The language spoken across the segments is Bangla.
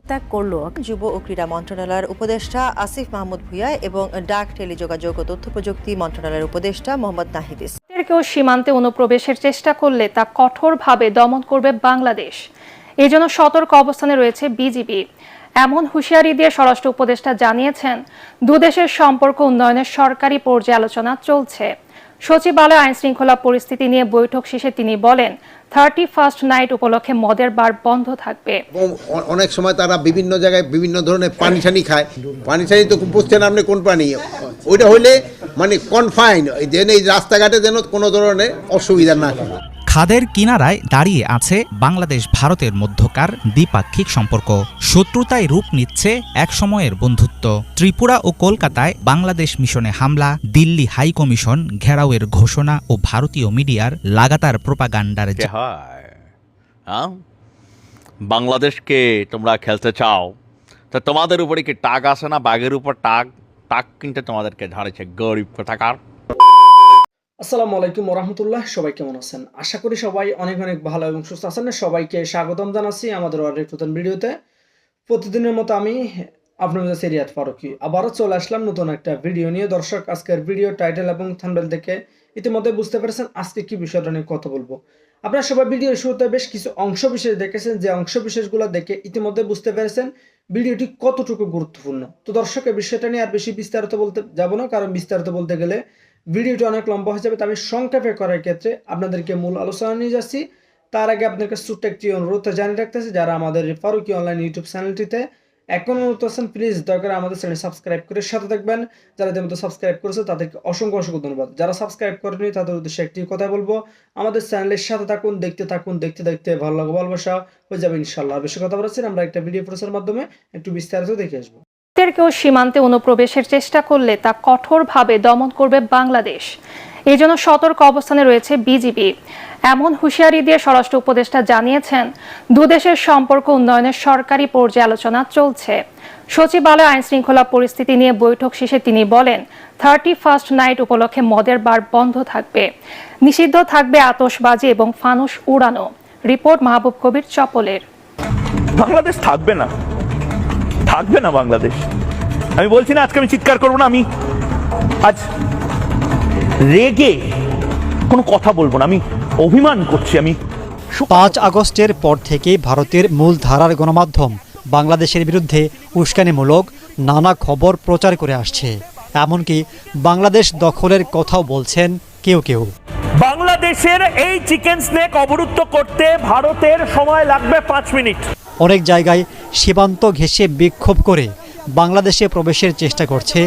ত্যাগ করল যুব ও ক্রীড়া মন্ত্রণালয়ের উপদেষ্টা আসিফ মাহমুদ ভূঁইয়া এবং ডাক টেলিযোগাযোগ ও তথ্য প্রযুক্তি মন্ত্রণালয়ের উপদেষ্টা মোহাম্মদ নাহিদ ইসলাম। কেউ সীমান্তে অনুপ্রবেশের চেষ্টা করলে তা কঠোরভাবে দমন করবে বাংলাদেশ। এই জন্য সতর্ক অবস্থানে রয়েছে বিজিবি। এমন হুঁশিয়ারি দিয়ে স্বরাষ্ট্র উপদেষ্টা জানিয়েছেন, দুদেশের সম্পর্ক উন্নয়নের সরকারি পর্যালোচনা চলছে। সচিবালয় আইন শৃঙ্খলা পরিস্থিতি নিয়ে বৈঠক শেষে তিনি বলেন, 31st নাইট উপলক্ষে মদের বার বন্ধ থাকবে। অনেক সময় তারা বিভিন্ন জায়গায় বিভিন্ন ধরনের পানি টানি খায়। পানি টানি তো বুঝছেন আপনি কোন পানি, ওইটা হইলে মানে কনফাইন, যেন এই রাস্তাঘাটে যেন কোনো ধরনের অসুবিধা না হয়। খাদের কিনারায় দাঁড়িয়ে আছে বাংলাদেশ ভারতের মধ্যকার দ্বিপাক্ষিক সম্পর্ক। শত্রুতায় রূপ নিচ্ছে একসময়ের বন্ধুত্ব। ত্রিপুরা ও কলকাতায় বাংলাদেশ মিশনে হামলা, দিল্লি হাই কমিশন ঘেরাওয়ের ঘোষণা ও ভারতীয় মিডিয়ার লাগাতার প্রোপাগান্ডার বাংলাদেশকে তোমরা খেলতে চাও, তা তোমাদের উপরে কি টাক আসে না? বাঘের উপর টাক টাক কিনতে তোমাদেরকে ঝাড়েছে গরিব কোথাকার। আসসালামু আলাইকুম ওরহামতুল্লাহ। সবাই কেমন আছেন? আশা করি সবাই অনেক অনেক ভালো এবং সুস্থ আছেন। সবাইকে স্বাগতম জানাচ্ছি আমাদের আরেক নতুন ভিডিওতে। প্রতিদিনের মতো আমি আপনাদের সিরিয়াত ফারুকি আবারও চলে আসলাম নতুন একটা ভিডিও নিয়ে। দর্শক, আজকের ভিডিও টাইটেল এবং থাম্বনেল দেখে ইতিমধ্যে বুঝতে পেরেছেন আজকে কি বিষয়টা নিয়ে কথা বলবো। আপনারা সবাই ভিডিওর শুরুতে বেশ কিছু অংশ বিশেষ দেখেছেন, যে অংশ বিশেষগুলো দেখে ইতিমধ্যে বুঝতে পেরেছেন ভিডিওটি কতটুকু গুরুত্বপূর্ণ। তো দর্শক, এই বিষয়টা নিয়ে আর বেশি বিস্তারিত বলতে যাব না, কারণ বিস্তারিত বলতে গেলে ভিডিওটি অনেক লম্বা হয়ে যাবে। তো আমি সংক্ষেপে করার ক্ষেত্রে আপনাদেরকে মূল আলোচনা নিয়ে যাচ্ছি। তার আগে আপনাদেরকে ছোট্ট একটি অনুরোধ জানিয়ে রাখতেছি, যারা আমাদের ফারুকি অনলাইন ইউটিউব চ্যানেলটিতে এখনো নতুন আছেন, প্লিজ দয়া করে আমাদের চ্যানেল সাবস্ক্রাইব করে সাথে থাকবেন। যারা ইতিমধ্যে সাবস্ক্রাইব করেছে তাদেরকে অসংখ্য অসংখ্য ধন্যবাদ। যারা সাবস্ক্রাইব করেনি তাদের উদ্দেশ্যে একটি কথা বলবো, আমাদের চ্যানেলের সাথে থাকুন, দেখতে থাকুন, দেখতে দেখতে ভালো লাগবে, ভালোবাসা হয়ে যাবে ইনশাল্লাহ। বেশি কথা বলছেন, আমরা একটা ভিডিও প্রচারের মাধ্যমে একটু বিস্তারিত দেখে আসবো। কেউ সীমান্তে অনুপ্রবেশের চেষ্টা করলে তা কঠোরভাবে দমন করবে বাংলাদেশ। এই জন্য সতর্ক অবস্থানে রয়েছে বিজিবি। এমন হুঁশিয়ারি দিয়ে স্বরাষ্ট্র উপদেষ্টা জানিয়েছেন, দুদেশের সম্পর্ক উন্নয়নের সরকারি পর্যালোচনা চলছে। সচিবালয় আইন শৃঙ্খলা পরিস্থিতি নিয়ে বৈঠক শেষে তিনি বলেন, 31st নাইট উপলক্ষে মদের বার বন্ধ থাকবে। নিষিদ্ধ থাকবে আতশবাজি এবং ফানুস উড়ানো। রিপোর্ট মাহবুব কবির চপলের। বাংলাদেশ থাকবে না, থাকবে না বাংলাদেশ। আমি বলছি না আজকে আমি চিৎকার করবো না, আমি আজ রেগে কোনো কথা বলবো না, আমি অভিমান করছি। আমি 5 আগস্টের পর থেকে ভারতের মূল ধারার গণমাধ্যম বাংলাদেশের বিরুদ্ধে উস্কানিমূলক নানা খবর প্রচার করে আসছে। এমনকি বাংলাদেশ দখলের কথাও বলছেন কেউ কেউ। বাংলাদেশের এই চিকেন স্নেক অবরুদ্ধ করতে ভারতের সময় লাগবে 5 মিনিট। অনেক জায়গায় সীমান্ত ঘেঁষে বিক্ষোভ করে বাংলাদেশে প্রবেশের চেষ্টা করছে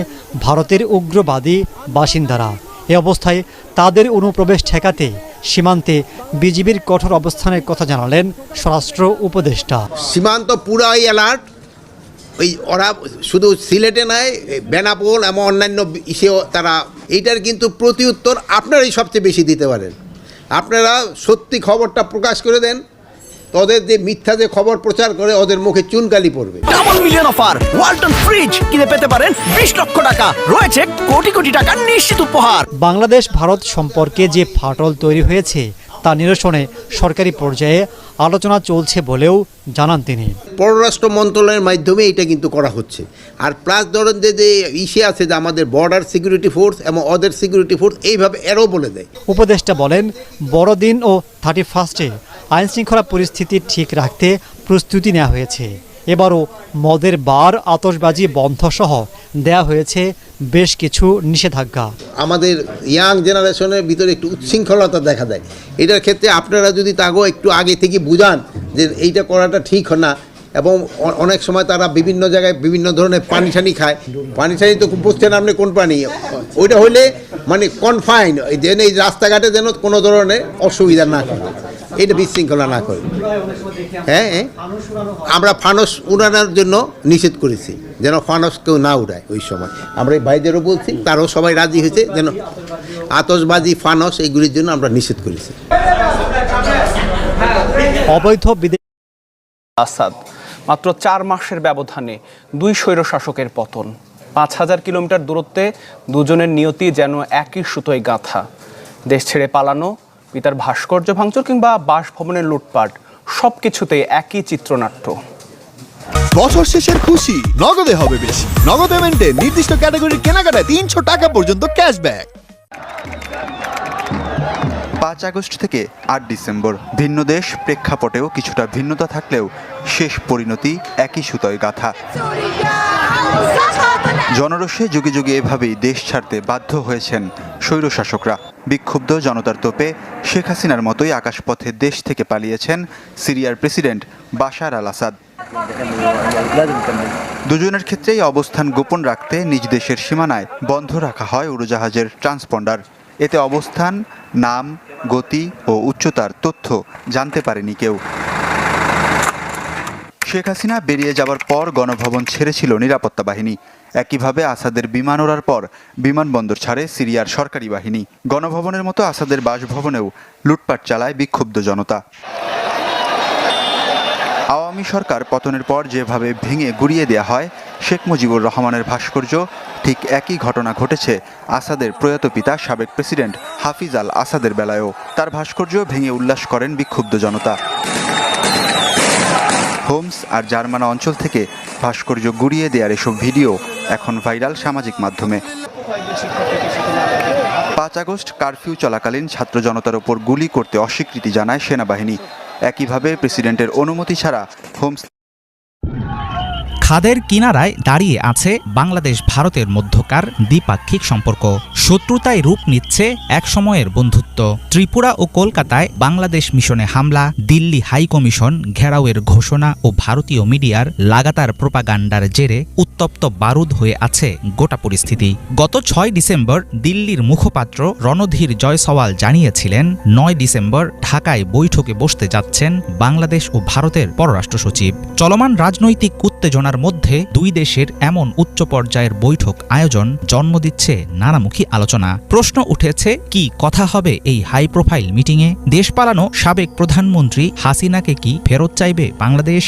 ভারতের উগ্রবাদী বাসিন্দারা। এ অবস্থায় তাদের অনুপ্রবেশ ঠেকাতে সীমান্তে বিজিবির কঠোর অবস্থানের কথা জানালেন স্বরাষ্ট্র উপদেষ্টা। সীমান্ত পুরাই অ্যালার্ট। ওই ওরা শুধু সিলেটে নয়, বেনাপোল এবং অন্যান্য ইসেও তারা এইটার কিন্তু প্রতি উত্তর আপনারাই সবচেয়ে বেশি দিতে পারেন। আপনারা সত্যি খবরটা প্রকাশ করে দেন, ওদের যে মিথ্যা যে খবর প্রচার করে ওদের মুখে চুনকালি পড়বে। Double million offer, Walton fridge কিনে পেতে পারেন 20 লক্ষ টাকা, রয়েছে কোটি কোটি টাকার নিশ্চিত উপহার। বাংলাদেশ ভারত সম্পর্কে যে ফাটল তৈরি হয়েছে তা নিরসনে সরকারি পর্যায়ে আলোচনা চলছে বলেও জানান তিনি। পররাষ্ট্র মন্ত্রণালয়ের মাধ্যমে এটা কিন্তু করা হচ্ছে। আর প্লাস ধরেন যে ইসে আছে যে আমাদের বর্ডার সিকিউরিটি ফোর্স এবং অদের সিকিউরিটি ফোর্স এইভাবে এরও বলে দেয়। উপদেষ্টা বলেন, বড়দিন ও 31স্টে আইন শৃঙ্খলা পরিস্থিতি ঠিক রাখতে প্রস্তুতি নেওয়া হয়েছে। এবারও মদের বার, আতশবাজি বন্ধ সহ দেয়া হয়েছে বেশ কিছু নিষেধাজ্ঞা। আমাদের ইয়াং জেনারেশনের ভিতরে একটু উচ্ছৃঙ্খলতা দেখা দেয়। এটার ক্ষেত্রে আপনারা যদি তাকেও একটু আগে থেকে বুঝান যে এইটা করাটা ঠিক না, এবং অনেক সময় তারা বিভিন্ন জায়গায় বিভিন্ন ধরনের পানি টানি খায়। পানি টানি তো বুঝছেন আপনি কোন পানি, ওইটা হইলে মানে কনফাইন, যেন এই রাস্তাঘাটে যেন কোনো ধরনের অসুবিধা না করে, এটা বিশৃঙ্খলা না করে। হ্যাঁ, আমরা ফানস উড়ানোর জন্য নিষেধ করেছি, যেন ফানস কেউ না উড়ায়। ওই সময় আমরা এই ভাইদেরও বলছি, তারাও সবাই রাজি হয়েছে, যেন আতশবাজি ফানস এইগুলির জন্য আমরা নিষেধ করেছি। অবৈধ আসাদ মাত্র 4 মাসের ব্যবধানে 2 স্বৈরশাসকের পতন। 5000 কিলোমিটার দূরত্বে দুজনের নিয়তি যেন একই সুতোয় গাঁথা। দেশ ছেড়ে পালানো, পিতার ভাস্কর্য ভাঙচুর কিংবা বাসভবনের লুটপাট, সবকিছুতেই একই চিত্রনাট্য। বছর শেষের খুশি নগদে হবে বেশি। নগদ পেমেন্টে নির্দিষ্ট ক্যাটাগরির কেনাকাটায় 300 টাকা পর্যন্ত ক্যাশব্যাক। 5 আগস্ট থেকে 8 ডিসেম্বর ভিন্ন দেশ প্রেক্ষাপটেও কিছুটা ভিন্নতা থাকলেও শেষ পরিণতি একই সুতোয় গাঁথা। জনরোষে যুগে যুগে এভাবেই দেশ ছাড়তে বাধ্য হয়েছেন স্বৈরশাসকরা। বিক্ষুব্ধ জনতার তোপে শেখ হাসিনার মতোই আকাশপথে দেশ থেকে পালিয়েছেন সিরিয়ার প্রেসিডেন্ট বাশার আল আসাদ। দুজনের ক্ষেত্রেই অবস্থান গোপন রাখতে নিজ দেশের সীমানায় বন্ধ রাখা হয় উড়োজাহাজের ট্রান্সপন্ডার। এতে অবস্থান, নাম, গতি ও উচ্চতার তথ্য জানতে পারেনি কেউ। শেখ হাসিনা বেরিয়ে যাবার পর গণভবন ছেড়েছিল নিরাপত্তা বাহিনী। একইভাবে আসাদের বিমান ওড়ার পর বিমানবন্দর ছাড়ে সিরিয়ার সরকারি বাহিনী। গণভবনের মতো আসাদের বাসভবনেও লুটপাট চালায় বিক্ষুব্ধ জনতা। আওয়ামী সরকার পতনের পর যেভাবে ভেঙে গুড়িয়ে দেয়া হয় শেখ মুজিবুর রহমানের ভাস্কর্য, ঠিক একই ঘটনা ঘটেছে আসাদের প্রয়াত পিতা সাবেক প্রেসিডেন্ট হাফিজ আল আসাদের বেলায়ও। তার ভাস্কর্য ভেঙে উল্লাস করেন বিক্ষুব্ধ জনতা। হোমস আর জার্মানা অঞ্চল থেকে ভাস্কর্য গুড়িয়ে দেওয়ার এসব ভিডিও এখন ভাইরাল সামাজিক মাধ্যমে। 5 আগস্ট কারফিউ চলাকালীন ছাত্র জনতার ওপর গুলি করতে অস্বীকৃতি জানায় সেনাবাহিনী। একইভাবে প্রেসিডেন্টের অনুমতি ছাড়া হোমস খাদের কিনারায় দাঁড়িয়ে আছে বাংলাদেশ ভারতের মধ্যকার দ্বিপাক্ষিক সম্পর্ক। শত্রুতায় রূপ নিচ্ছে এক সময়ের বন্ধুত্ব। ত্রিপুরা ও কলকাতায় বাংলাদেশ মিশনে হামলা, দিল্লি হাই কমিশন ঘেরাওয়ের ঘোষণা ও ভারতীয় মিডিয়ার লাগাতার প্রোপাগান্ডার জেরে উত্তপ্ত বারুদ হয়ে আছে গোটা পরিস্থিতি। গত 6 ডিসেম্বর দিল্লির মুখপাত্র রণধীর জয়সওয়াল জানিয়েছিলেন 9 ডিসেম্বর ঢাকায় বৈঠকে বসতে যাচ্ছেন বাংলাদেশ ও ভারতের পররাষ্ট্র সচিব। চলমান রাজনৈতিক উত্তেজনার মধ্যে দুই দেশের এমন উচ্চ পর্যায়ের বৈঠক আয়োজন জন্ম দিচ্ছে নানামুখী আলোচনা। প্রশ্ন উঠেছে, কি কথা হবে এই হাই প্রোফাইল মিটিংয়ে? দেশ পালানো সাবেক প্রধানমন্ত্রী হাসিনাকে কি ফেরত চাইবে Bangladesh?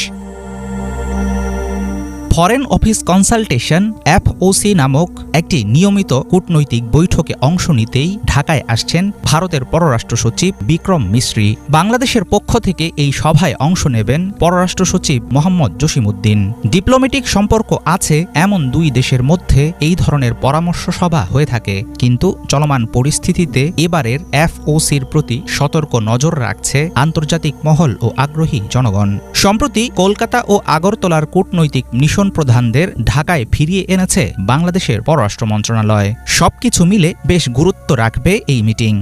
Foreign office consultation FOC নামক একটি নিয়মিত কূটনৈতিক বৈঠকে অংশ নিতেই ঢাকায় আসছেন ভারতের পররাষ্ট্র সচিব বিক্রম মিশ্রি। বাংলাদেশের পক্ষ থেকে এই সভায় অংশ নেবেন পররাষ্ট্র সচিব মোহাম্মদ জসিমউদ্দিন। ডিপ্লোম্যাটিক সম্পর্ক আছে এমন দুই দেশের মধ্যে এই ধরনের পরামর্শ সভা হয়ে থাকে, কিন্তু চলমান পরিস্থিতিতে এবারের FOCর প্রতি সতর্ক নজর রাখছে আন্তর্জাতিক মহল ও আগ্রহী জনগণ। সম্প্রতি কলকাতা ও আগরতলার কূটনৈতিক মিশন প্রধানদের ঢাকায় ফিরিয়ে এনেছে বাংলাদেশের পররাষ্ট্র মন্ত্রণালয়। সবকিছু মিলে বেশ গুরুত্ব রাখবে এই মিটিং।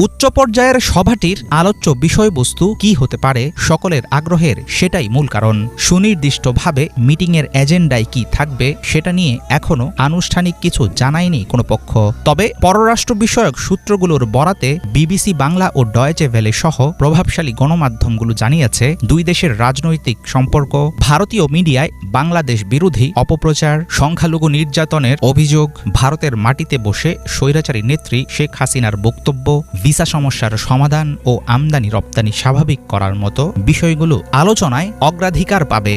উচ্চ পর্যায়ের সভাটির আলোচ্য বিষয়বস্তু কি হতে পারে সকলের আগ্রহের সেটাই মূল কারণ। সুনির্দিষ্টভাবে মিটিংয়ের এজেন্ডায় কি থাকবে সেটা নিয়ে এখনও আনুষ্ঠানিক কিছু জানায়নি কোনো পক্ষ। তবে পররাষ্ট্র বিষয়ক সূত্রগুলোর বরাতে BBC বাংলা ও ডয়েচে ভেলে সহ প্রভাবশালী গণমাধ্যমগুলো জানিয়েছে দুই দেশের রাজনৈতিক সম্পর্ক, ভারতীয় মিডিয়ায় বাংলাদেশ বিরোধী অপপ্রচার, সংখ্যালঘু নির্যাতনের অভিযোগ, ভারতের মাটিতে বসে স্বৈরাচারী নেত্রী শেখ হাসিনার বক্তব্য, ভিসা সমস্যার সমাধান ও আমদানি রপ্তানি স্বাভাবিক করার মতো বিষয়গুলো আলোচনায় অগ্রাধিকার পাবে।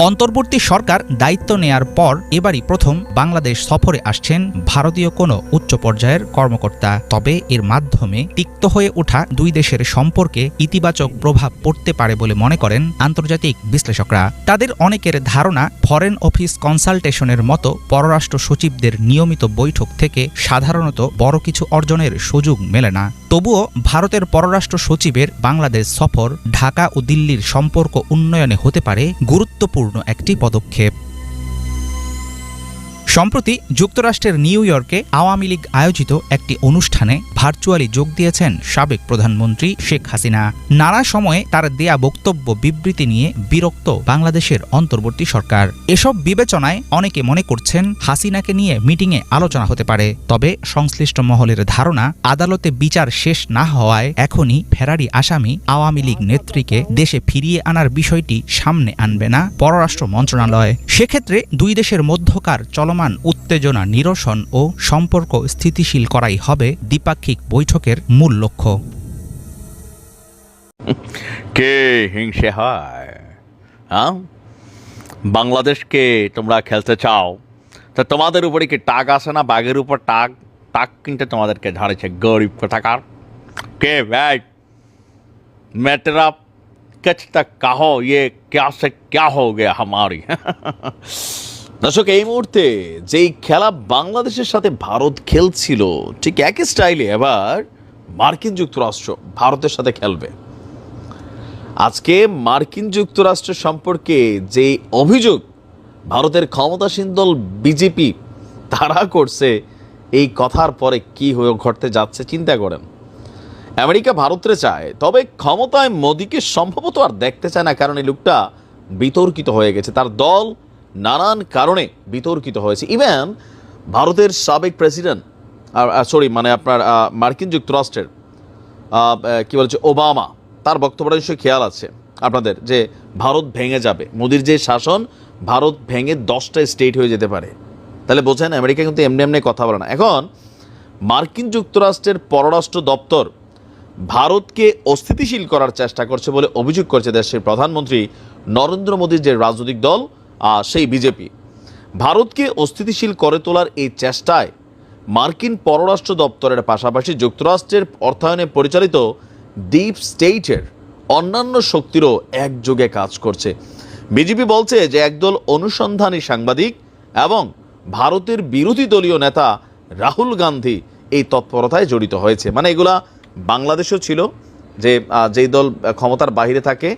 অন্তর্বর্তী সরকার দায়িত্ব নেয়ার পর এবারই প্রথম বাংলাদেশ সফরে আসছেন ভারতীয় কোনো উচ্চ পর্যায়ের কর্মকর্তা। তবে এর মাধ্যমে তিক্ত হয়ে ওঠা দুই দেশের সম্পর্কে ইতিবাচক প্রভাব পড়তে পারে বলে মনে করেন আন্তর্জাতিক বিশ্লেষকরা। তাদের অনেকের ধারণা, ফরেন অফিস কনসালটেশনের মতো পররাষ্ট্র সচিবদের নিয়মিত বৈঠক থেকে সাধারণত বড় কিছু অর্জনের সুযোগ মেলে না। তবুও ভারতের পররাষ্ট্র সচিবের বাংলাদেশ সফর ঢাকা ও দিল্লির সম্পর্ক উন্নয়নে হতে পারে গুরুত্বপূর্ণ একটি পদক্ষেপ। সম্প্রতি যুক্তরাষ্ট্রের নিউ ইয়র্কে আওয়ামী লীগ আয়োজিত একটি অনুষ্ঠানে ভার্চুয়ালি যোগ দিয়েছেন সাবেক প্রধানমন্ত্রী শেখ হাসিনা। নানা সময়ে তার দেয়া বক্তব্য বিবৃতি নিয়ে বিরক্ত বাংলাদেশের অন্তর্বর্তী সরকার। এসব বিবেচনায় অনেকে মনে করছেন হাসিনাকে নিয়ে মিটিংয়ে আলোচনা হতে পারে। তবে সংশ্লিষ্ট মহলের ধারণা, আদালতে বিচার শেষ না হওয়ায় এখনই ফেরারি আসামি আওয়ামী লীগ নেত্রীকে দেশে ফিরিয়ে আনার বিষয়টি সামনে আনবে না পররাষ্ট্র মন্ত্রণালয়। সেক্ষেত্রে দুই দেশের মধ্যকার চলমান উত্তেজনা নিরসন ও সম্পর্ক স্থিতিশীল করাই হবে দ্বিপাক্ষিক বৈঠকের মূল লক্ষ্য। কে হিংসে হয়? বাংলাদেশকে তোমরা খেলতে চাও, তা তোমাদের উপরে কি টাক আসে না? বাঘের উপর টাক কিনতে তোমাদেরকে ঝাড়েছে গরিব কোথাকার। কে ভাই? ম্যাটার আপ कच तक कहो ये क्या से क्या हो गया हमारी। দর্শক, এই মুহূর্তে যেই খেলা বাংলাদেশের সাথে ভারত খেলছিল ঠিক একই স্টাইলে এবার মার্কিন যুক্তরাষ্ট্র ভারতের সাথে খেলবে। আজকে মার্কিন যুক্তরাষ্ট্র সম্পর্কে যে অভিযোগ ভারতের ক্ষমতাসীন দল বিজেপি তারা করছে, এই কথার পরে কি হয়ে ঘটতে যাচ্ছে চিন্তা করেন। আমেরিকা ভারতরে চায়, তবে ক্ষমতায় মোদিকে সম্ভবত আর দেখতে চায় না, কারণ এই লোকটা বিতর্কিত হয়ে গেছে, তার দল নানান কারণে বিতর্কিত হয়েছে। ইভেন ভারতের সাবেক প্রেসিডেন্ট আপনার মার্কিন যুক্তরাষ্ট্রের কি বলছে ওবামা, তার বক্তব্যটা নিশ্চয়ই খেয়াল আছে আপনাদের যে ভারত ভেঙে যাবে, মোদির যে শাসন ভারত ভেঙে 10টা স্টেট হয়ে যেতে পারে। তাহলে বোঝেন আমেরিকা কিন্তু এমনি এমনি কথা বলে না। এখন মার্কিন যুক্তরাষ্ট্রের পররাষ্ট্র দপ্তর ভারতকে অস্থিতিশীল করার চেষ্টা করছে বলে অভিযোগ করছে দেশের প্রধানমন্ত্রী নরেন্দ্র মোদীর যে রাজনৈতিক দল সেই বিজেপি। ভারতকে অস্থিতিশীল করে তোলার এই চেষ্টায় মার্কিন পররাষ্ট্র দপ্তরের পাশাপাশি যুক্তরাষ্ট্রের অর্থায়নে পরিচালিত ডিপ স্টেটের অন্যান্য শক্তিরও একযোগে কাজ করছে। বিজেপি বলছে যে একদল অনুসন্ধানী সাংবাদিক এবং ভারতের বিরোধী দলীয় নেতা রাহুল গান্ধী এই তৎপরতায় জড়িত হয়েছে। মানে এগুলা বাংলাদেশও ছিল, যে যেই দল ক্ষমতার বাইরে থাকে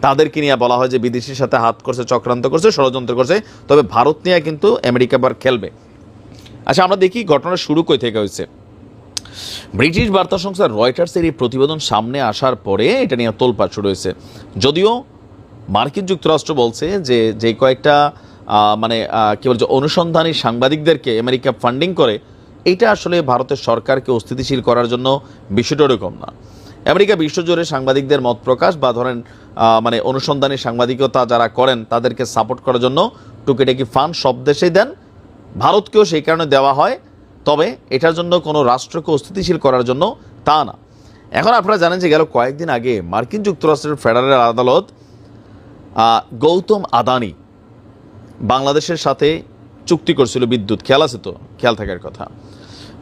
তাদেরকে নিয়ে বলা হয় যে বিদেশির সাথে হাত করছে, চক্রান্ত করছে, ষড়যন্ত্র করছে। তবে ভারত নিয়ে কিন্তু আমেরিকা বার খেলবে। আচ্ছা, আমরা দেখি ঘটনা শুরু কই থেকে হয়েছে। ব্রিটিশ বার্তা সংস্থা রয়টার্সের এই প্রতিবেদন সামনে আসার পরে এটা নিয়ে তোলপাড় শুরু হয়েছে। যদিও মার্কিন যুক্তরাষ্ট্র বলছে যে যে কয়েকটা কি বলছে অনুসন্ধানী সাংবাদিকদেরকে আমেরিকা ফান্ডিং করে, এটা আসলে ভারতের সরকারকে অস্থিতিশীল করার জন্য বিষয়টা ওরকম না। আমেরিকা বিশ্বজুড়ে সাংবাদিকদের মত প্রকাশ বা ধরেন অনুসন্ধানী সাংবাদিকতা যারা করেন তাদেরকে সাপোর্ট করার জন্য টুকিটাকি ফান্ড সব দেশেই দেন, ভারতকেও সেই কারণে দেওয়া হয়। তবে এটার জন্য কোনো রাষ্ট্রকে অস্থিতিশীল করার জন্য তা না। এখন আপনারা জানেন যে গেল কয়েকদিন আগে মার্কিন যুক্তরাষ্ট্রের ফেডারেল আদালত গৌতম আদানি বাংলাদেশের সাথে চুক্তি করছিল বিদ্যুৎ, খেয়াল আছে তো? খেয়াল থাকার কথা।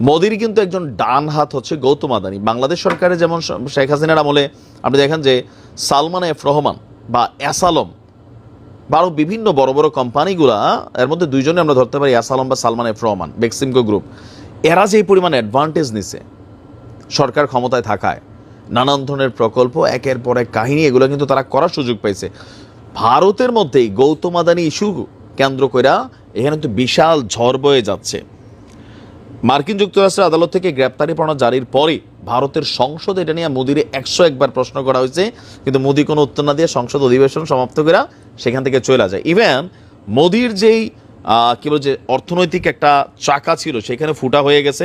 মোদির কিন্তু একজন ডান হাত হচ্ছে গৌতম আদানি। বাংলাদেশ সরকারের যেমন শেখ হাসিনার আমলে আপনি দেখেন যে সালমান এফ রহমান বা অ্যাসালম বা আরও বিভিন্ন বড় বড় কোম্পানিগুলা, এর মধ্যে দুইজনে আমরা ধরতে পারি অ্যাসালম বা সালমান এফ রহমান, বেক্সিমকো গ্রুপ, এরা যে পরিমাণ অ্যাডভান্টেজ নিছে সরকার ক্ষমতায় থাকায়, নানান ধরনের প্রকল্প, একের পর এক কাহিনী, এগুলো কিন্তু তারা করার সুযোগ পাইছে। ভারতের মধ্যেই গৌতম আদানি ইস্যু কেন্দ্র কইরা এখানে তো বিশাল ঝড় বয়ে যাচ্ছে। মার্কিন যুক্তরাষ্ট্রের আদালত থেকে গ্রেপ্তারি পরোয়ানা জারির পরে ভারতের সংসদ এটা নিয়ে মোদির 101 বার প্রশ্ন করা হয়েছে, কিন্তু মোদি কোনো উত্তর না দিয়ে সংসদ অধিবেশন সমাপ্ত করে সেখান থেকে চলে যায়। ইভেন মোদির যেই কি বলছে অর্থনৈতিক একটা চাকা ছিল সেখানে ফুটা হয়ে গেছে।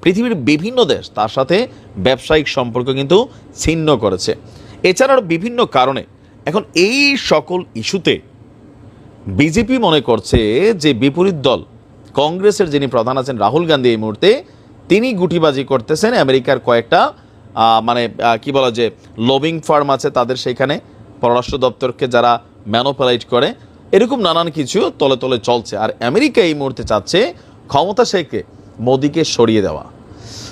পৃথিবীর বিভিন্ন দেশ তার সাথে ব্যবসায়িক সম্পর্ক কিন্তু ছিন্ন করেছে। এছাড়াও বিভিন্ন কারণে এখন এই সকল ইস্যুতে বিজেপি মনে করছে যে বিপরীত দল কংগ্রেসের যিনি প্রধান আছেন রাহুল গান্ধী এই মুহূর্তে তিনি গুটিবাজি করতেছেন আমেরিকার কয়েকটা কি বলা যে লবিং ফার্ম আছে তাদের, সেইখানে পররাষ্ট্র দপ্তরকে যারা ম্যানোপুলেট করে, এরকম নানান কিছু তলে তলে চলছে। আর আমেরিকা এই মুহূর্তে চাচ্ছে ক্ষমতা থেকে মোদিকে সরিয়ে দেওয়া।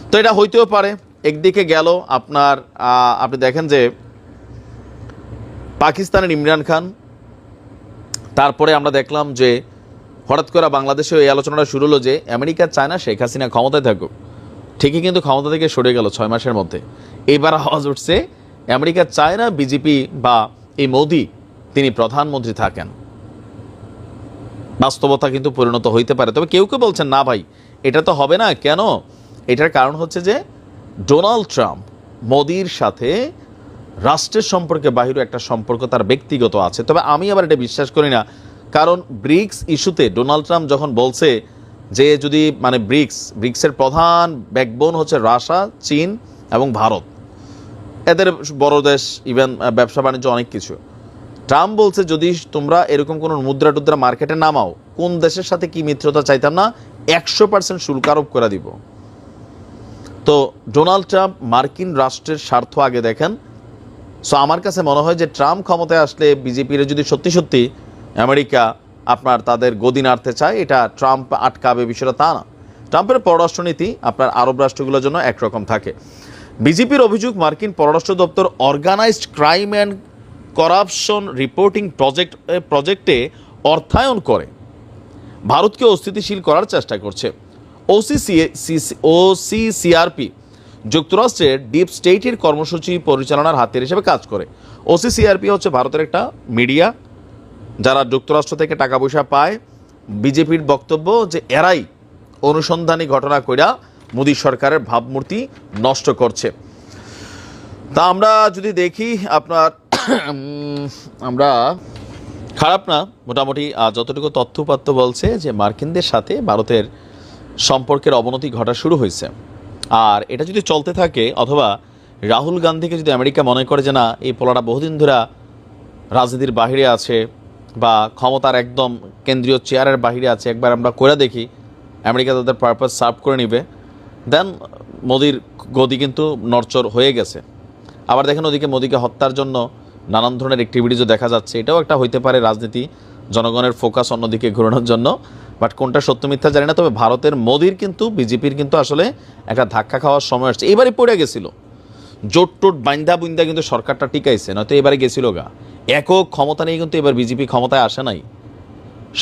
তো এটা হইতেও পারে। একদিকে গেল আপনি দেখেন যে পাকিস্তানের ইমরান খান, তারপরে আমরা দেখলাম যে হঠাৎ করে বাংলাদেশে এই আলোচনাটা শুরু হলো যে আমেরিকা চায় না শেখ হাসিনা ক্ষমতায় থাকুক, ঠিকই কিন্তু ক্ষমতা থেকে সরে গেল 6 মাসের মধ্যে। এবার আওয়াজ উঠছে আমেরিকা চায় না বিজেপি বা এই মোদি তিনি প্রধানমন্ত্রী থাকেন। বাস্তবতা কিন্তু পরিণত হইতে পারে। তবে কেউ কেউ বলছেন না ভাই এটা তো হবে না। কেন? এটার কারণ হচ্ছে যে ডোনাল্ড ট্রাম্প মোদির সাথে রাষ্ট্রের সম্পর্কে বাহিরে একটা সম্পর্ক তার ব্যক্তিগত আছে। তবে আমি আবার এটা বিশ্বাস করি না, কারণ ব্রিক্স ইস্যুতে ডোনাল্ড ট্রাম্প যখন বলছে যে যদি ব্রিক্সের প্রধান ব্যাকবোন হচ্ছে রাশিয়া, চীন এবং ভারত, এদের বড় দেশ, ইভেন ব্যবসা বাণিজ্য অনেক কিছু। ট্রাম্প বলছে যদি তোমরা এরকম কোনো মুদ্রা টুদ্রা মার্কেটে নামাও, কোন দেশের সাথে কি মিত্রতা চাইতাম না, 100% শুল্ক আরোপ করে দিব। তো ডোনাল্ড ট্রাম্প মার্কিন রাষ্ট্রের স্বার্থ আগে দেখেন। সো আমার কাছে মনে হয় যে ট্রাম্প ক্ষমতায় আসলে বিজেপির যদি সত্যি সত্যি আমেরিকা তাদের গদি নাড়তে চায়, এটা ট্রাম্প আটকাবে বিষয়টা তা না। ট্রাম্পের পররাষ্ট্রনীতি আপনার আরব রাষ্ট্রগুলোর জন্য একরকম থাকে। বিজেপির অভিযোগ মার্কিন পররাষ্ট্র দপ্তর organised crime and corruption reporting প্রজেক্টে অর্থায়ন করে ভারতকে অস্থিতিশীল করার চেষ্টা করছে। ওসিসিআরপি যুক্তরাষ্ট্রের ডিপ স্টেটের কর্মসূচি পরিচালনার হাতিয়ার হিসেবে কাজ করে। ওসিসিআরপি হচ্ছে ভারতের একটা মিডিয়া যারা যুক্তরাষ্ট্র থেকে টাকা পয়সা পায়। বিজেপির বক্তব্য যে এরাই অনুসন্ধানী ঘটনা কইরা মোদী সরকারের ভাবমূর্তি নষ্ট করছে। তা আমরা যদি দেখি আপনার আমরা খারাপ না, মোটামুটি যতটুকু তথ্যপাত্য বলছে যে মার্কিনদের সাথে ভারতের সম্পর্কের অবনতি ঘটা শুরু হয়েছে। আর এটা যদি চলতে থাকে, অথবা রাহুল গান্ধীকে যদি আমেরিকা মনে করে যে না এই পোলাটা বহুদিন ধরে রাজনীতির বাহিরে আছে বা ক্ষমতার একদম কেন্দ্রীয় চেয়ারের বাহিরে আছে, একবার আমরা করে দেখি, আমেরিকা তাদের পারপাস সার্ভ করে নিবে, দেন মোদির গদি কিন্তু নড়চড় হয়ে গেছে। আবার দেখেন ওদিকে মোদিকে হত্যার জন্য নানান ধরনের অ্যাক্টিভিটিসও দেখা যাচ্ছে। এটাও একটা হইতে পারে রাজনীতি, জনগণের ফোকাস অন্যদিকে ঘোরানোর জন্য। বাট কোনটা সত্য মিথ্যা জানি না। তবে ভারতের মোদির কিন্তু বিজেপির কিন্তু আসলে একটা ধাক্কা খাওয়ার সময় আসছে। এবারে পড়ে গেছিল জোট টোট বাইন্দা বুন্দা, কিন্তু সরকারটা টিকাইছে, নয়তো এবারে গেছিল গা। একক ক্ষমতা নিয়ে কিন্তু এবার বিজেপি ক্ষমতায় আসে নাই,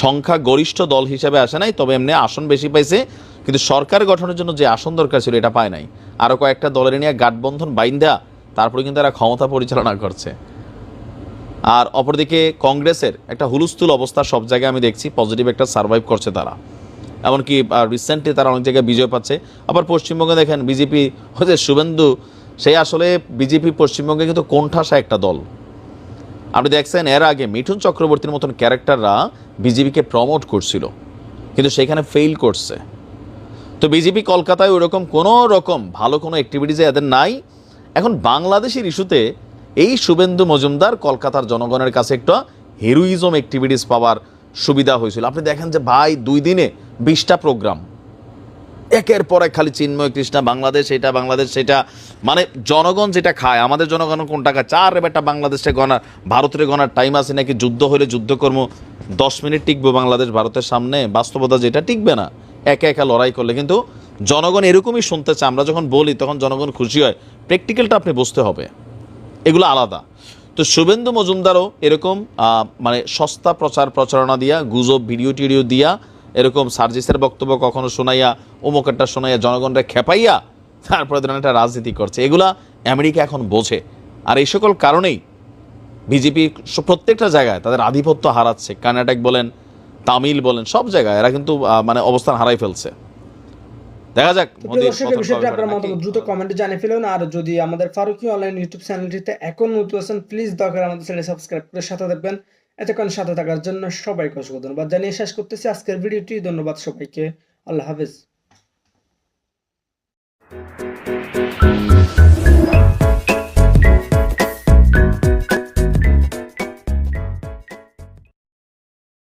সংখ্যা গরিষ্ঠ দল হিসেবে আসে নাই, তবে এমনি আসন বেশি পাইছে, কিন্তু সরকার গঠনের জন্য যে আসন দরকার ছিল এটা পায় নাই। আরও কয়েকটা দলের নিয়ে গাঠবন্ধন বাইন্দা তারপরে কিন্তু এরা ক্ষমতা পরিচালনা করছে। আর অপরদিকে কংগ্রেসের একটা হুলস্থুল অবস্থা সব জায়গায় আমি দেখছি, পজিটিভ একটা সার্ভাইভ করছে তারা। এমনকি রিসেন্টলি তারা অনেক জায়গায় বিজয় পাচ্ছে। আবার পশ্চিমবঙ্গে দেখেন বিজেপি হচ্ছে শুভেন্দু, সেই আসলে বিজেপি পশ্চিমবঙ্গে কিন্তু কোণঠাসা একটা দল। আপনি দেখছেন এর আগে মিঠুন চক্রবর্তীর মতন ক্যারেক্টাররা বিজেপিকে প্রমোট করছিল, কিন্তু সেখানে ফেইল করছে। তো বিজেপি কলকাতায় ওইরকম কোনো রকম ভালো কোনো অ্যাক্টিভিটিসে এদের নাই। এখন বাংলাদেশের ইস্যুতে এই শুভেন্দু মজুমদার কলকাতার জনগণের কাছে একটা হিরোইজম অ্যাক্টিভিটিস পাওয়ার সুবিধা হয়েছিল। আপনি দেখেন যে ভাই 2 দিনে 20টা প্রোগ্রাম, একের পর এক খালি চিন্ময় কৃষ্ণা, বাংলাদেশ এটা, বাংলাদেশ সেটা, মানে জনগণ যেটা খায়, আমাদের জনগণ কোনটা খায়, 4 বেটা বাংলাদেশে গণার, ভারতের গণার টাইম আছে নাকি, যুদ্ধ হলে যুদ্ধকর্ম 10 মিনিট টিকবে বাংলাদেশ ভারতের সামনে, বাস্তবতা যেটা টিকবে না একা একা লড়াই করলে। কিন্তু জনগণ এরকমই শুনতে চায়। আমরা যখন বলি তখন জনগণ খুশি হয়, প্র্যাকটিক্যালটা আপনি বুঝতে হবে, এগুলো আলাদা। তো শুভেন্দু মজুমদারও এরকম মানে সস্তা প্রচারণা দিয়া, গুজব ভিডিও টিডিও দিয়া, এরকম সার্জিসের বক্তব্য কখনো শোনাইয়া, অমুকেরটা শোনাইয়া, জনগণরা খেপাইয়া তারপরে ধরেন একটা রাজনীতি করছে। এগুলা আমেরিকা এখন বোঝে। আর এই সকল কারণেই বিজেপি প্রত্যেকটা জায়গায় তাদের আধিপত্য হারাচ্ছে। কর্ণাটক বলেন, তামিল বলেন, সব জায়গায় এরা কিন্তু মানে অবস্থান হারাই ফেলছে। দেখা যাক আপনার মতামত দ্রুত কমেন্টে জানিয়ে ফেলুন। আর যদি আমাদের ফারুকি অনলাইন ইউটিউব চ্যানেলটিতে এখন নতুন আছেন, প্লিজ দয়া করে আমাদের চ্যানেল সাবস্ক্রাইব করে সাথে থাকবেন। এতক্ষণ সাথে থাকার জন্য সবাইকে অসংখ্য ধন্যবাদ জানিয়ে শেষ করতেছি আজকের ভিডিওটি। ধন্যবাদ সবাইকে, আল্লাহ হাফেজ।